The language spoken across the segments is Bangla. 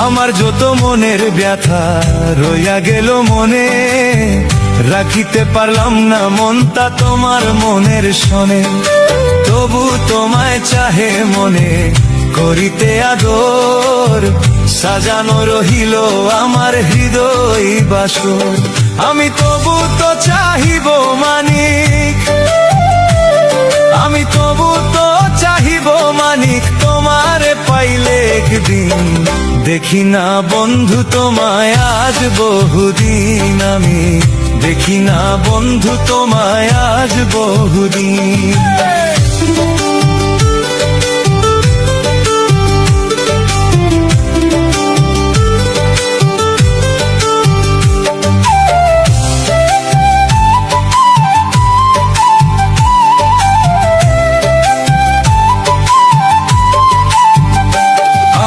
আমার যত মনের ব্যথা রইয়া গেল মনে, রাখিতে পারলাম না মনটা তোমার মনের শোনে। তবু তোমায় চাহে মনে করিতে আদর, সাজানো রহিল আমার হৃদয় বাসর। আমি তবু তো চাহিব মানিক, আমি তবু তো চাহিব মানিক, তোমারে পাইলে একদিন। দেখি না বন্ধু তোমায় আজ বহুদিন, আমি দেখি না বন্ধু তোমায় আজ বহুদিন।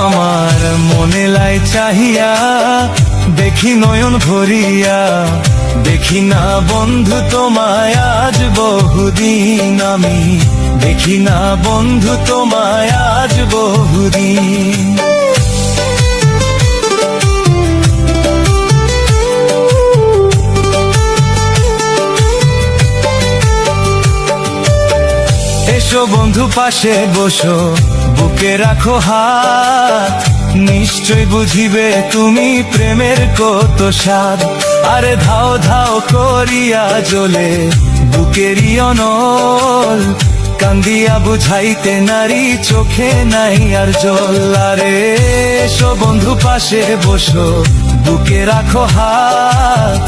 আমার মনে লাই চাহিয়া দেখি নয়ন ভরিয়া, দেখি না বন্ধু তোমায় আজ বহুদিন, আমি দেখি না বন্ধু তোমায় আজ বহুদিন। এসো বন্ধু পাশে বসো, বুকে রাখো হাত, নিশ্চয় বুঝিবে তুমি প্রেমের কত স্বাদ। আরে ধাও ধাও করিয়া জ্বলে বুকেরই অনল, কান্দিয়া বুঝাইতে নারী চোখে নাই আর জল। আরে এসো বন্ধু পাশে বসো, বুকে রাখো হাত,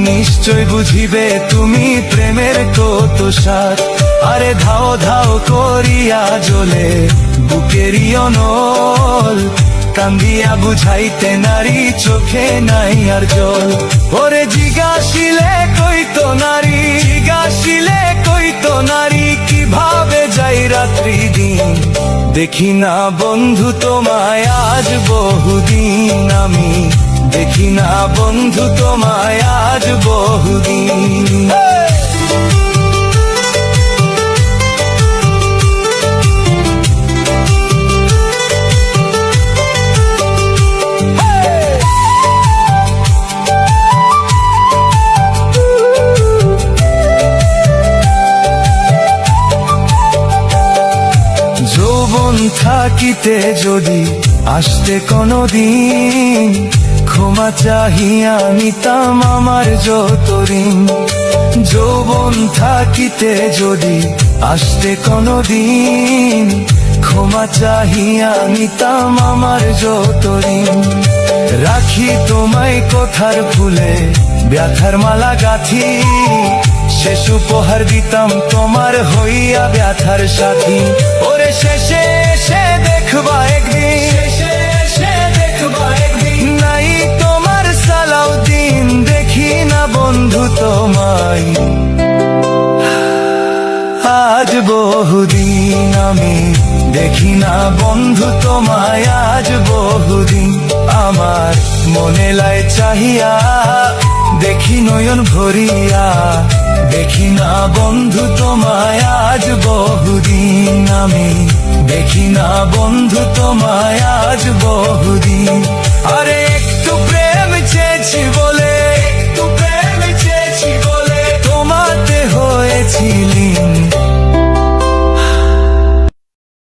নিশ্চয় বুঝিবে তুমি প্রেমের কত স্বাদ। আরে ধাও ধাও করিয়া জ্বলে বুকেরই অনল, কান্দিয়া বুঝাইতে নারী চোখে নাই আর জল। ওরে জিজ্ঞাসিলে কইতো নারী, জিজ্ঞাসিলে কইতো নারী, কিভাবে যাই রাত্রি দিন। দেখি না বন্ধু তোমায় আজ বহুদিন, আমি দেখি না বন্ধু তোমায় আজ বহুদিন। যৌবন থাকিতে যদি আসতে কোনদিন, ক্ষমা চাহিয়া নিতাম আমার যত ঋণ। যৌবন থাকিতে যদি আসতে কোনদিন, ক্ষমা চাহিয়া নিতাম আমার যত ঋণ। রাখি তোমায় কথার ফুলে ব্যথার মালা গাঁথি, শেষ উপহার দিতাম তোমার হইয়া ব্যথার সাথী। ওরে শেষে এসে দেখবা একদিন, শেষে এসে দেখবা একদিন, নাই তোমার সালাউদ্দিন। দেখি না বন্ধু তোমায় আজ বহুদিন, আমি দেখি না বন্ধু তোমায় আজ বহুদিন। আমার মনে লাই চাহিয়া দেখি নয়ন ভরিয়া, দেখি না বন্ধু তোমায় আজ বহুদিন, আমি দেখি না বন্ধু তোমায় আজ বহুদিন। আরে একটু প্রেম চেয়েছি বলে, একটু প্রেম চেয়েছি বলে, তোমাতে হয়েছি লীন।